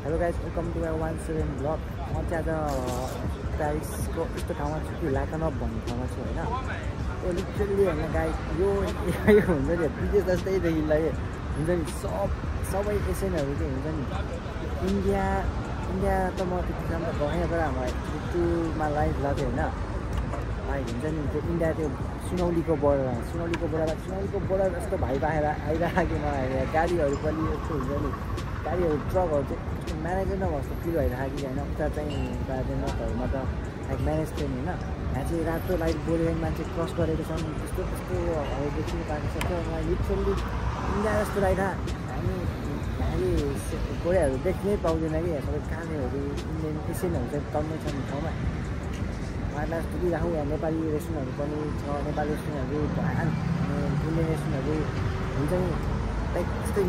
Hello guys welcome to my 17 blog. म चाहिँ आज प्यारिसको यस्तो ठाउँमा छु कि लाकनप भन्ने ठाउँमा छु होइन। यो लिटरली होइन गाइज, यो हुन्छ नि विदेश जस्तै देखिलाई हुन्छ नि। सबै एसियनहरू चाहिँ हुन्छ नि। इन्डिया त म त्यति राम्रो गएन, तर हाम्रो टुरमा लाइभ लाग्यो होइन। हुन्छ नि त्यो इन्डिया त्यो सुनौलीको बोर्डर जस्तो भाइ बाहिर आइरहेको मलाई गाडीहरू पनि यस्तो हुन्छ नि। गाडीहरू ट्रकहरू चाहिँ कस्तो म्यानेजै नभएको जस्तो फिल भइरहेको कि होइन। उता चाहिँ नर्थहरूमा त लाइक म्यानेज थियो नि होइन। यहाँ चाहिँ रातो लाइट बोलेर मान्छे क्रस गरेको छन्, त्यस्तोहरू देखिनु पाएको छ। त्यो मलाई लिटरली इन्डिया जस्तो लागिरहेको। हामी गोरेहरू देख्नै पाउँदैन कि सबै कानेहरू इन्डियन एसियनहरू चाहिँ कमै छन् ठाउँमा। उहाँलाई पुगिराखौँ। यहाँ नेपाली रेस्टुरेन्टहरू पनि छ, नेपाली रेस्टुरेन्टहरू इन्डियन रेस्टुरेन्टहरू हुन्छ नि। लाइक जस्तै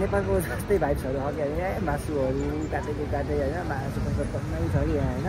नेपालको जस्तै भाइब्सहरू छ कि यहाँ मासुहरू काटे होइन, मासु पनि छ कि यहाँ होइन।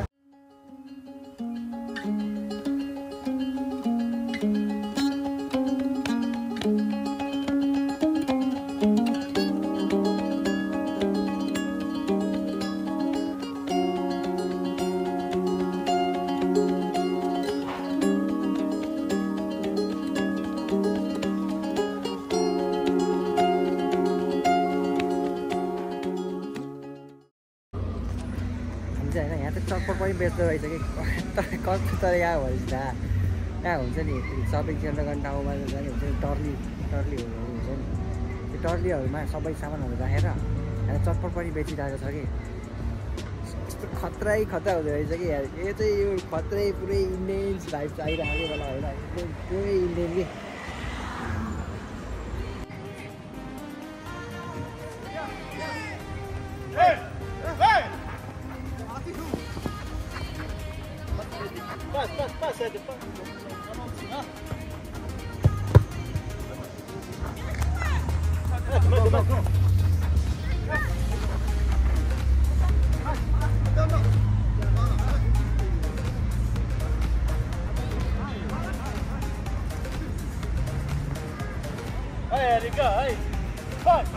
होइन यहाँ चाहिँ चप्पल पनि बेच्दो रहेछ कि कस्तो तरिका भएपछि यहाँ हुन्छ नि सपिङ सेन्टर गर्ने ठाउँमा जाने हुन्छ नि। टर्लीहरू हुन्छ नि। त्यो टर्लीहरूमा सबै सामानहरू राखेर यहाँ चप्पल पनि बेचिरहेको छ कि। यस्तो खतरा हुँदो रहेछ कि यहाँ। यो चाहिँ यो खतरै पुरै इन्डियन भाइब्स आइरहेको बेला होइन, एकदम पुरै इन्डियन कि। Hey, Erika, hey! Pass!